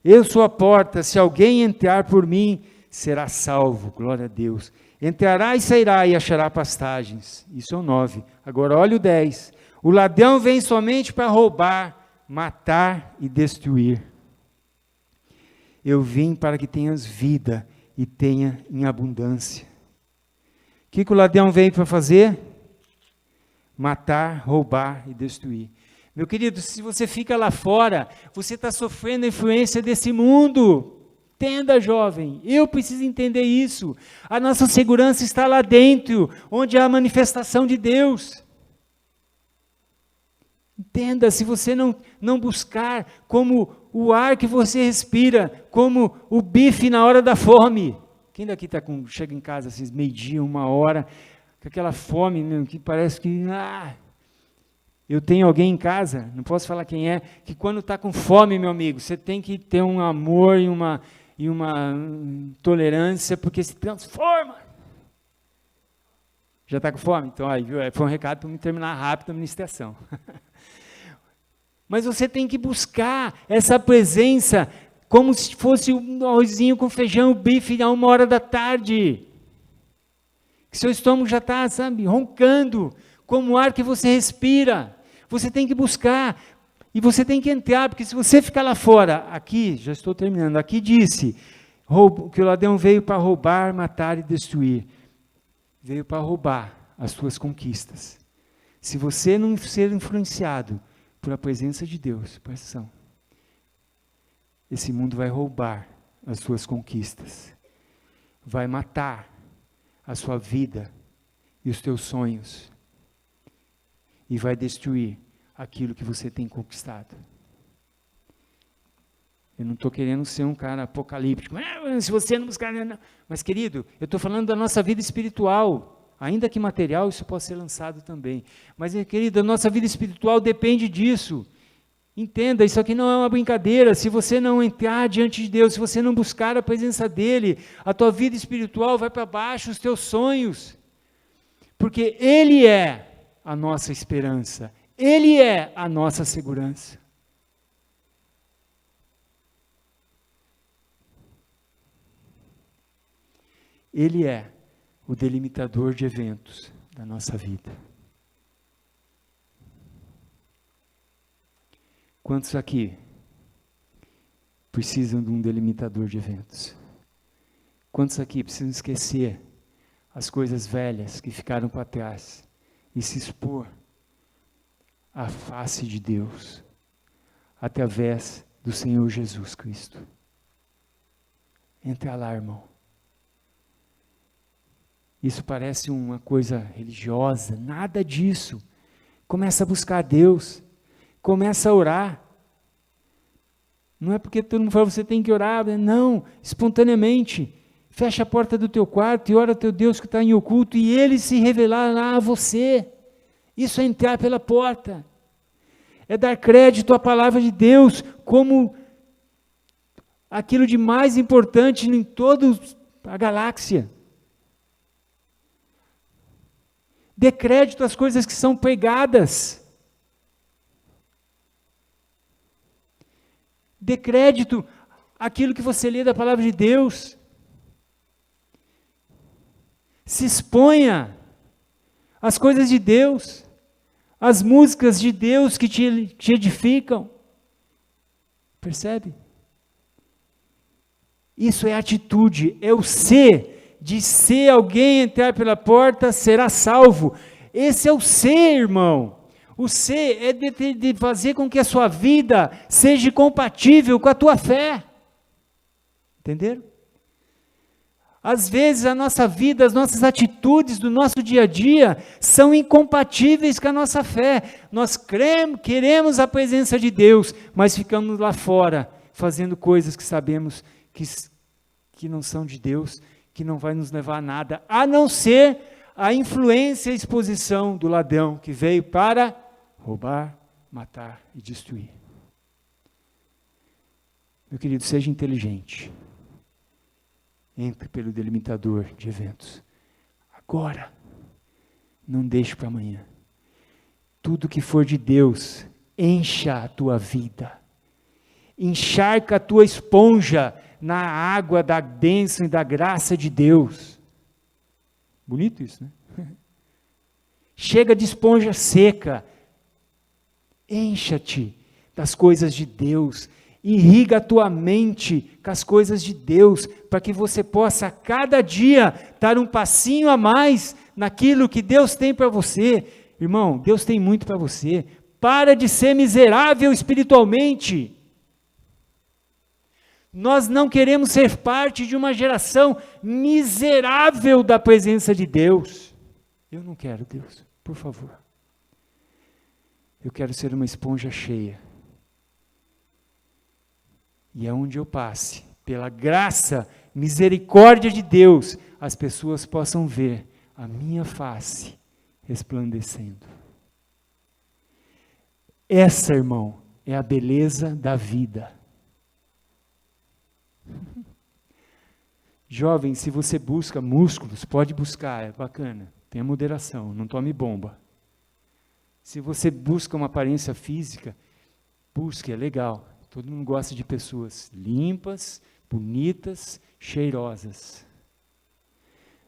Eu sou a porta, se alguém entrar por mim, será salvo, glória a Deus. Entrará e sairá e achará pastagens. Isso é o 9. Agora olha o 10. O ladrão vem somente para roubar, matar e destruir. Eu vim para que tenhas vida e tenha em abundância. O que o ladrão veio para fazer? Matar, roubar e destruir. Meu querido, se você fica lá fora, você está sofrendo a influência desse mundo. Entenda, jovem, eu preciso entender isso. A nossa segurança está lá dentro, onde há a manifestação de Deus. Entenda, se você não buscar como o ar que você respira, como o bife na hora da fome. Quem daqui chega em casa assim, meio-dia, 1h, com aquela fome, meu, que parece que... Eu tenho alguém em casa, não posso falar quem é, que quando está com fome, meu amigo, você tem que ter um amor e uma tolerância, porque se transforma. Já está com fome? Então, aí, foi um recado para me terminar rápido a ministração. Mas você tem que buscar essa presença, como se fosse um arrozinho com feijão, bife, a 1h da tarde. Que seu estômago já está, sabe, roncando, como o ar que você respira. Você tem que buscar, e você tem que entrar, porque se você ficar lá fora, aqui, já estou terminando, aqui disse, que o ladrão veio para roubar, matar e destruir. Veio para roubar as suas conquistas. Se você não ser influenciado por a presença de Deus, presta atenção, esse mundo vai roubar as suas conquistas, vai matar a sua vida e os teus sonhos, e vai destruir aquilo que você tem conquistado. Eu não estou querendo ser um cara apocalíptico, se você não buscar... Não. Mas, querido, eu estou falando da nossa vida espiritual, ainda que material, isso pode ser lançado também. Mas, querido, a nossa vida espiritual depende disso. Entenda, isso aqui não é uma brincadeira. Se você não entrar diante de Deus, se você não buscar a presença dEle, a tua vida espiritual vai para baixo, os teus sonhos. Porque Ele é a nossa esperança, Ele é a nossa segurança. Ele é o delimitador de eventos da nossa vida. Quantos aqui precisam de um delimitador de eventos? Quantos aqui precisam esquecer as coisas velhas que ficaram para trás e se expor à face de Deus através do Senhor Jesus Cristo? Entra lá, irmão. Isso parece uma coisa religiosa, nada disso. Começa a buscar Deus, começa a orar. Não é porque todo mundo fala, você tem que orar, não, espontaneamente. Fecha a porta do teu quarto e ora ao teu Deus que está em oculto e Ele se revelará a você. Isso é entrar pela porta. É dar crédito à palavra de Deus como aquilo de mais importante em toda a galáxia. Dê crédito às coisas que são pregadas. Dê crédito àquilo que você lê da palavra de Deus. Se exponha às coisas de Deus, às músicas de Deus que te edificam. Percebe? Isso é atitude, é o ser. De se alguém entrar pela porta, será salvo. Esse é o ser, irmão. O ser é de fazer com que a sua vida seja compatível com a tua fé. Entenderam? Às vezes a nossa vida, as nossas atitudes do nosso dia a dia são incompatíveis com a nossa fé. Nós queremos a presença de Deus, mas ficamos lá fora, fazendo coisas que sabemos que não são de Deus, que não vai nos levar a nada, a não ser a influência e a exposição do ladrão que veio para roubar, matar e destruir. Meu querido, seja inteligente. Entre pelo delimitador de eventos. Agora. Não deixe para amanhã. Tudo que for de Deus, encha a tua vida. Encharca a tua esponja na água da bênção e da graça de Deus. Bonito isso, né? Chega de esponja seca. Encha-te das coisas de Deus. Irriga a tua mente com as coisas de Deus, para que você possa cada dia dar um passinho a mais naquilo que Deus tem para você. Irmão, Deus tem muito para você. Para de ser miserável espiritualmente. Nós não queremos ser parte de uma geração miserável da presença de Deus. Eu não quero, Deus, por favor. Eu quero ser uma esponja cheia E aonde eu passe, pela graça, misericórdia de Deus, as pessoas possam ver a minha face resplandecendo. Essa, irmão, é a beleza da vida. Jovem, se você busca músculos, pode buscar, é bacana. Tenha moderação, não tome bomba. Se você busca uma aparência física, busque, é legal. Todo mundo gosta de pessoas limpas, bonitas, cheirosas.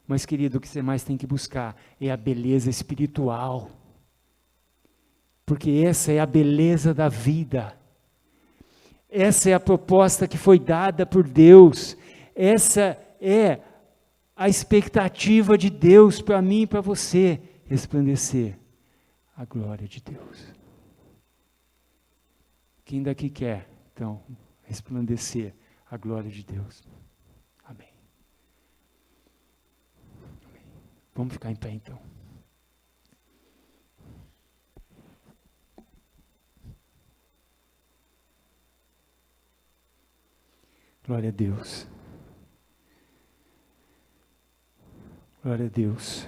Mas, querido, o que você mais tem que buscar é a beleza espiritual. Porque essa é a beleza da vida. Essa é a proposta que foi dada por Deus. Essa é a expectativa de Deus para mim e para você, resplandecer a glória de Deus. Quem daqui quer, então, resplandecer a glória de Deus? Amém. Amém. Vamos ficar em pé, então. Glória a Deus. Glória a Deus.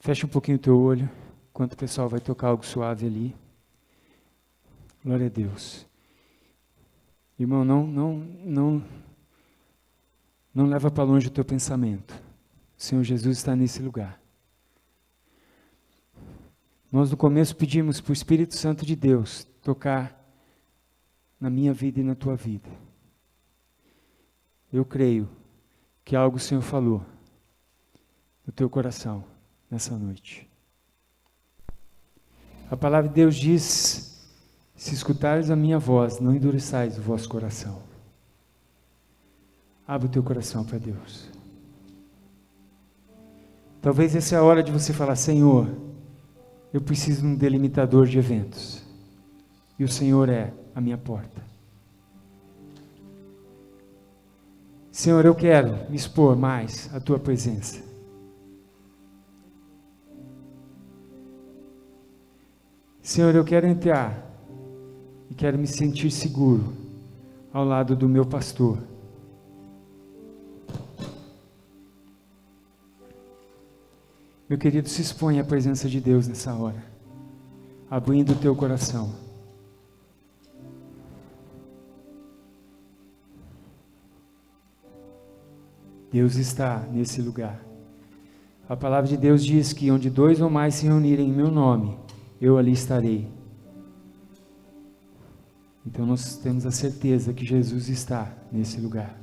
Fecha um pouquinho o teu olho, enquanto o pessoal vai tocar algo suave ali. Glória a Deus. Irmão, não leva para longe o teu pensamento. O Senhor Jesus está nesse lugar. Nós no começo pedimos para o Espírito Santo de Deus tocar na minha vida e na tua vida. Eu creio que algo o Senhor falou no teu coração nessa noite. A palavra de Deus diz: se escutares a minha voz, não endureçais o vosso coração. Abre o teu coração para Deus. Talvez essa é a hora de você falar: Senhor, eu preciso de um delimitador de eventos. E o Senhor é a minha porta. Senhor, eu quero me expor mais à tua presença. Senhor, eu quero entrar e quero me sentir seguro ao lado do meu pastor. Meu querido, se expõe à presença de Deus nessa hora, abrindo o teu coração. Deus está nesse lugar. A palavra de Deus diz que onde 2 ou mais se reunirem em meu nome, eu ali estarei. Então nós temos a certeza que Jesus está nesse lugar.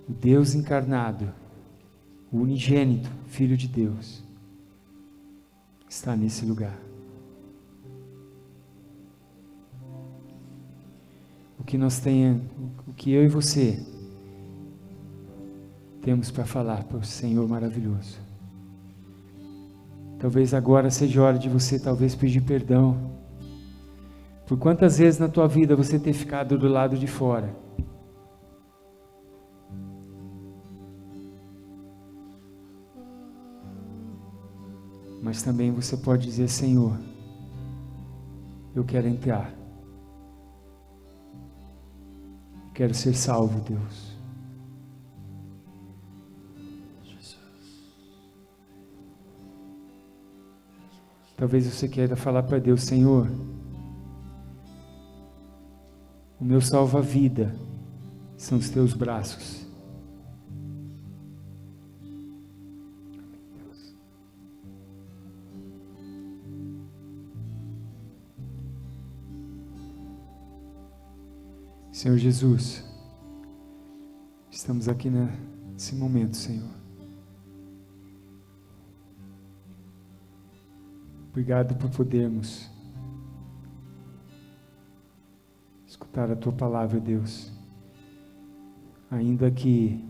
O Deus encarnado, o unigênito, Filho de Deus, está nesse lugar. O que eu e você temos para falar para o Senhor maravilhoso. Talvez agora seja hora de você pedir perdão por quantas vezes na tua vida você ter ficado do lado de fora. Mas também você pode dizer: Senhor, eu quero entrar. Quero ser salvo, Deus. Talvez você queira falar para Deus: Senhor, o meu salva-vida são os teus braços. Senhor Jesus, estamos aqui nesse momento, Senhor. Obrigado por podermos escutar a Tua palavra, Deus. Ainda que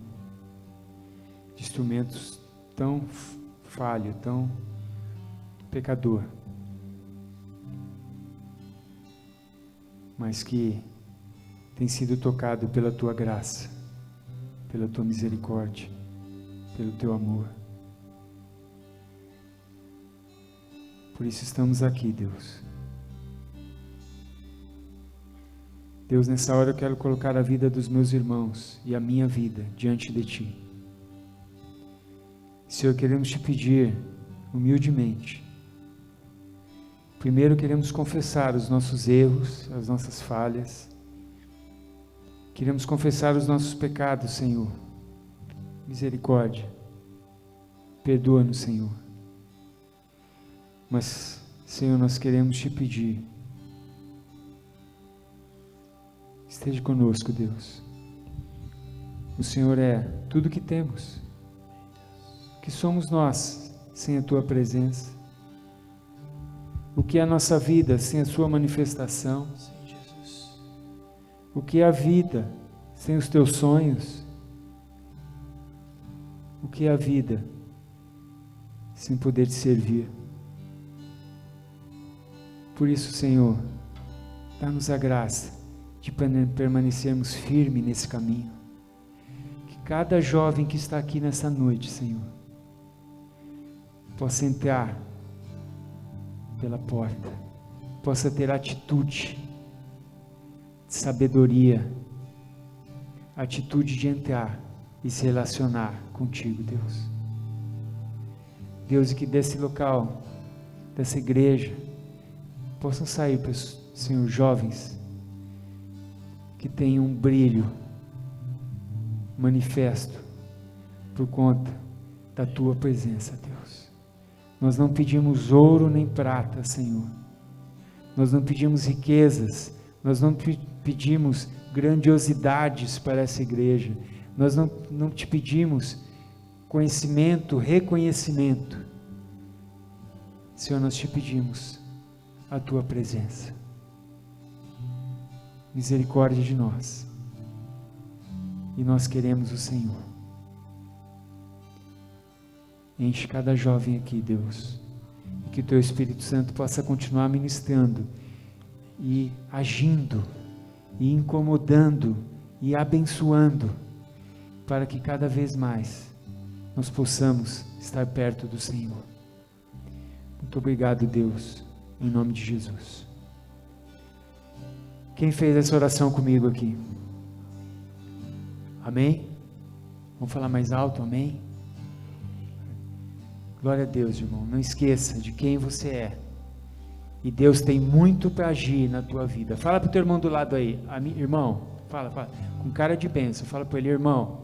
de instrumentos tão falho, tão pecador, mas que tem sido tocado pela Tua graça, pela Tua misericórdia, pelo Teu amor. Por isso estamos aqui, Deus. Deus, nessa hora eu quero colocar a vida dos meus irmãos e a minha vida diante de Ti. Senhor, queremos Te pedir, humildemente, primeiro queremos confessar os nossos erros, as nossas falhas, queremos confessar os nossos pecados, Senhor. Misericórdia, perdoa-nos, Senhor. Mas, Senhor, nós queremos Te pedir, esteja conosco, Deus. O Senhor é tudo que temos. Que somos nós sem a Tua presença? O que é a nossa vida sem a Sua manifestação? O que é a vida sem os Teus sonhos? O que é a vida sem poder Te servir? Por isso, Senhor, dá-nos a graça de permanecermos firmes nesse caminho. Que cada jovem que está aqui nessa noite, Senhor, possa entrar pela porta, possa ter atitude de sabedoria, atitude de entrar e se relacionar contigo, Deus. Deus, e que desse local, dessa igreja, possam sair, Senhor, jovens que tenham um brilho manifesto por conta da Tua presença, Deus. Nós não pedimos ouro nem prata, Senhor. Nós não pedimos riquezas, nós não pedimos grandiosidades para essa igreja. Nós não Te pedimos conhecimento, reconhecimento. Senhor, nós Te pedimos a Tua presença. Misericórdia de nós. E nós queremos o Senhor. Enche cada jovem aqui, Deus. E que o Teu Espírito Santo possa continuar ministrando e agindo e incomodando e abençoando, para que cada vez mais nós possamos estar perto do Senhor. Muito obrigado, Deus, em nome de Jesus. Quem fez essa oração comigo aqui? Amém? Vamos falar mais alto, amém? Glória a Deus, irmão. Não esqueça de quem você é. E Deus tem muito para agir na tua vida. Fala para o teu irmão do lado aí. Irmão, fala. Com cara de bênção. Fala para ele, irmão.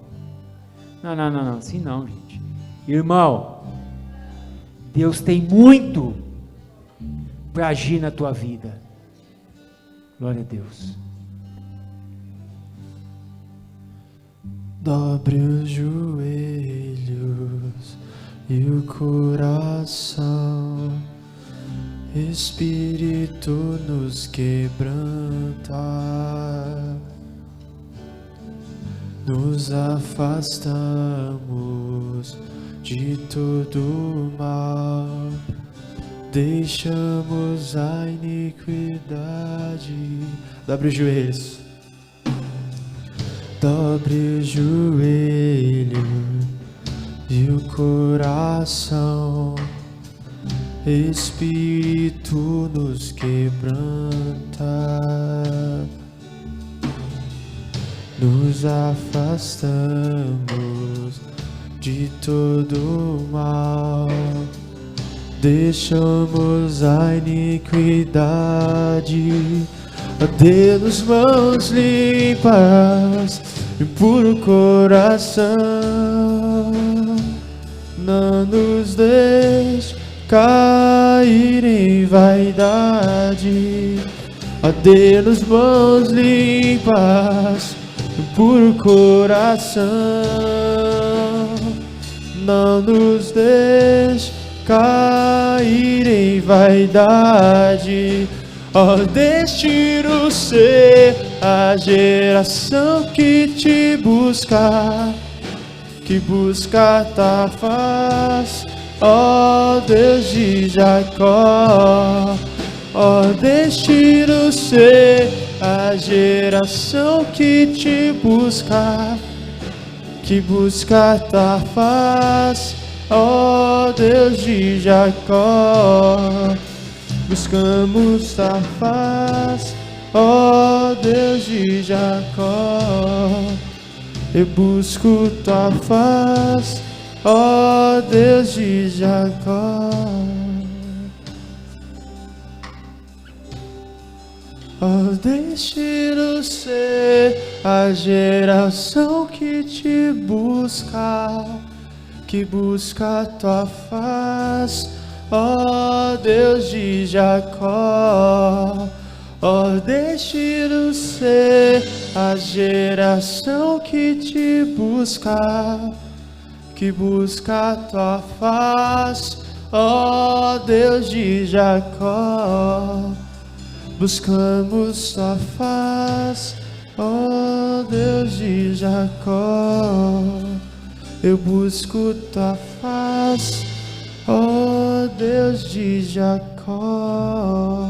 Não. Assim não, gente. Irmão, Deus tem muito para agir na tua vida. Glória a Deus. Dobre os joelhos e o coração, Espírito nos quebranta, nos afastamos de todo mal, deixamos a iniquidade. Dobre os joelhos. Dobre o joelho e o coração, Espírito nos quebranta, nos afastamos de todo mal, deixamos a iniquidade. Dê-nos mãos limpas e puro coração, não nos deixe cair em vaidade. Dê-nos mãos limpas e puro coração, não nos deixe cair em vaidade. Destino ser a geração que te busca, que busca tua face, ó Deus de Jacó. Destino ser a geração que te busca, que busca tua face, ó Deus de Jacó. Buscamos tua face, ó Deus de Jacó. Eu busco tua face, ó Deus de Jacó. Oh, deixe-nos ser a geração que te busca, que busca tua face, ó Deus de Jacó. Oh, deixe-nos ser a geração que te busca, que busca tua face, ó Deus de Jacó. Buscamos tua face, ó Deus de Jacó. Eu busco tua face, ó Deus de Jacó.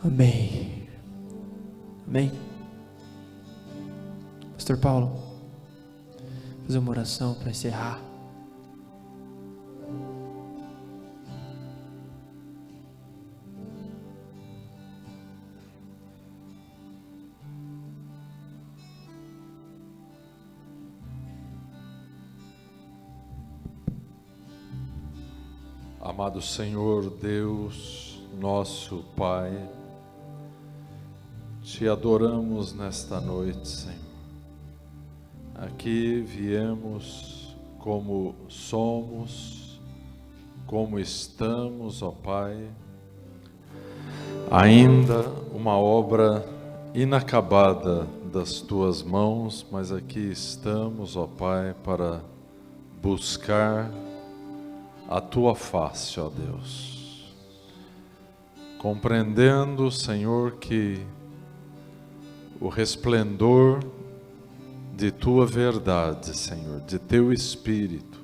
Amém. Amém. Pastor Paulo, fazer uma oração para encerrar. Amado Senhor Deus, nosso Pai, te adoramos nesta noite, Senhor. Aqui viemos como somos, como estamos, ó Pai, ainda uma obra inacabada das Tuas mãos, mas aqui estamos, ó Pai, para buscar a Tua face, ó Deus, compreendendo, Senhor, que o resplendor de Tua verdade, Senhor, de Teu Espírito,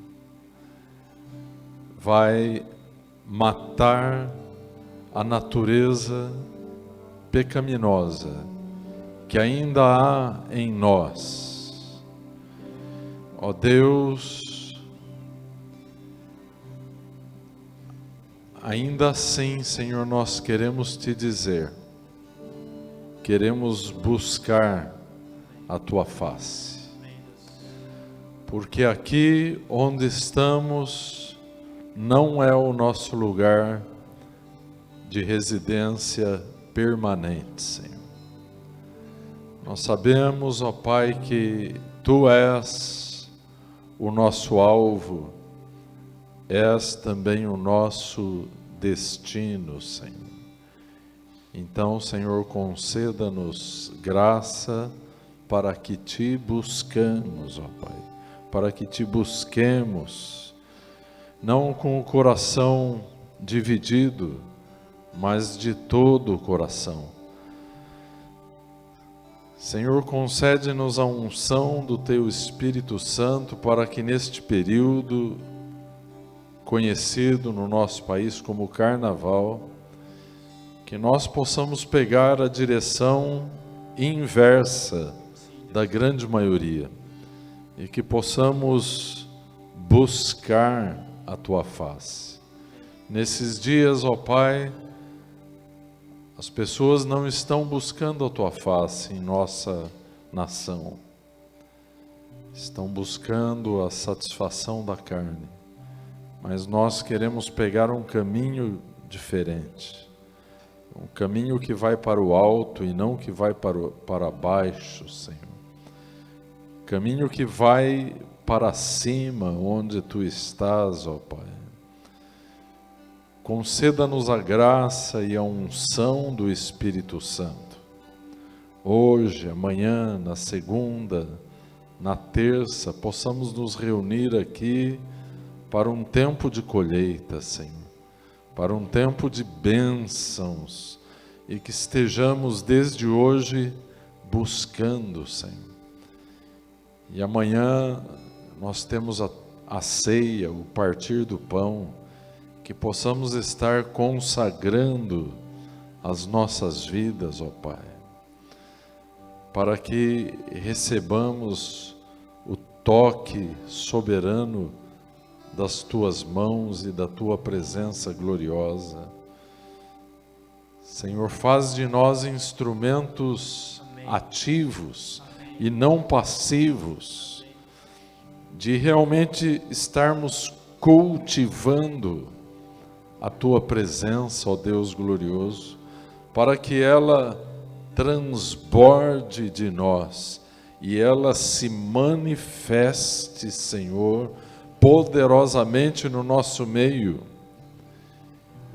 vai matar a natureza pecaminosa que ainda há em nós. Ó Deus, ainda assim, Senhor, nós queremos Te dizer, queremos buscar a Tua face, porque aqui onde estamos não é o nosso lugar de residência permanente, Senhor. Nós sabemos, ó Pai, que Tu és o nosso alvo, és também o nosso destino, Senhor. Então, Senhor, conceda-nos graça para que Te buscamos, ó Pai, para que Te busquemos, não com o coração dividido, mas de todo o coração. Senhor, concede-nos a unção do Teu Espírito Santo para que neste período, conhecido no nosso país como Carnaval, que nós possamos pegar a direção inversa da grande maioria e que possamos buscar a Tua face. Nesses dias, ó Pai, as pessoas não estão buscando a Tua face em nossa nação, estão buscando a satisfação da carne, mas nós queremos pegar um caminho diferente, um caminho que vai para o alto e não que vai para baixo, Senhor. Caminho que vai para cima, onde Tu estás, ó Pai. Conceda-nos a graça e a unção do Espírito Santo. Hoje, amanhã, na segunda, na terça, possamos nos reunir aqui para um tempo de colheita, Senhor. Para um tempo de bênçãos, e que estejamos desde hoje buscando, Senhor. E amanhã nós temos a ceia, o partir do pão, que possamos estar consagrando as nossas vidas, ó Pai. para que recebamos o toque soberano das Tuas mãos e da Tua presença gloriosa. Senhor, faz de nós instrumentos ativos e não passivos, de realmente estarmos cultivando a Tua presença, ó Deus glorioso, para que ela transborde de nós e ela se manifeste, Senhor, poderosamente no nosso meio,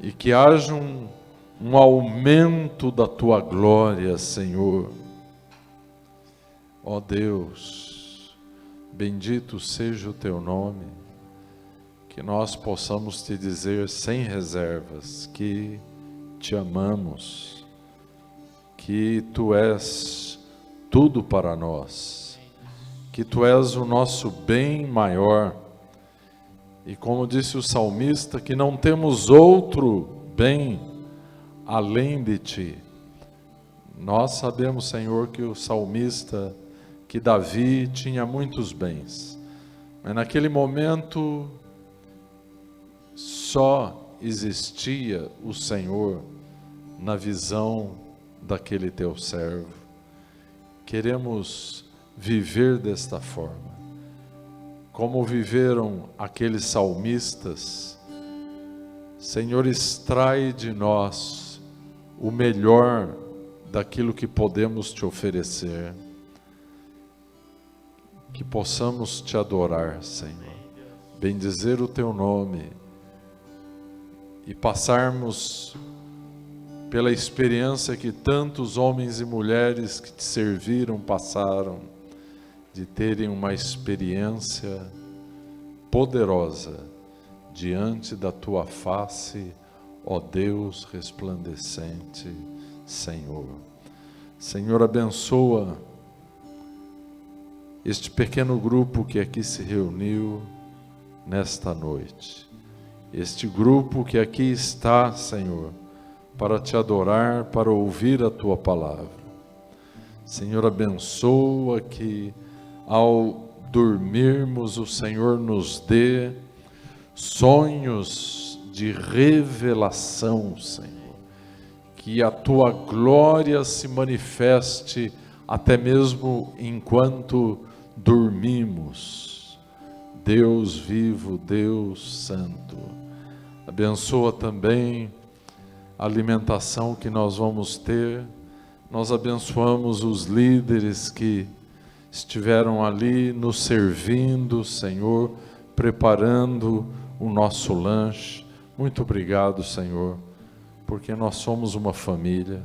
e que haja um aumento da Tua glória, Senhor. Ó Deus, bendito seja o Teu nome, que nós possamos Te dizer sem reservas que Te amamos, que Tu és tudo para nós, que Tu és o nosso bem maior, e como disse o salmista, que não temos outro bem além de Ti. Nós sabemos, Senhor, que o salmista, que Davi tinha muitos bens, mas naquele momento só existia o Senhor na visão daquele Teu servo. Queremos viver desta forma, como viveram aqueles salmistas. Senhor, extrai de nós o melhor daquilo que podemos Te oferecer, que possamos Te adorar, Senhor, bendizer o Teu nome e passarmos pela experiência que tantos homens e mulheres que Te serviram passaram, de terem uma experiência poderosa diante da Tua face, ó Deus resplandecente, Senhor. Senhor, abençoa este pequeno grupo que aqui se reuniu nesta noite. Este grupo que aqui está, Senhor, para Te adorar, para ouvir a Tua palavra. Senhor, abençoa que ao dormirmos o Senhor nos dê sonhos de revelação, Senhor. Que a Tua glória se manifeste até mesmo enquanto dormimos. Deus vivo, Deus santo. Abençoa também a alimentação que nós vamos ter. Nós abençoamos os líderes que estiveram ali nos servindo, Senhor, preparando o nosso lanche. Muito obrigado, Senhor, porque nós somos uma família,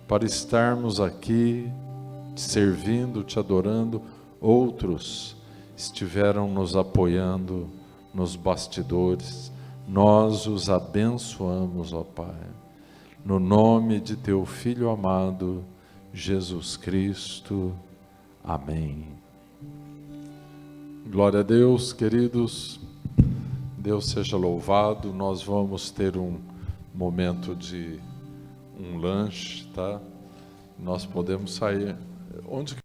para estarmos aqui Te servindo, Te adorando. Outros estiveram nos apoiando nos bastidores. Nós os abençoamos, ó Pai, no nome de Teu Filho amado, Jesus Cristo. Amém. Glória a Deus, queridos. Deus seja louvado. Nós vamos ter um momento de um lanche, tá? Nós podemos sair. Onde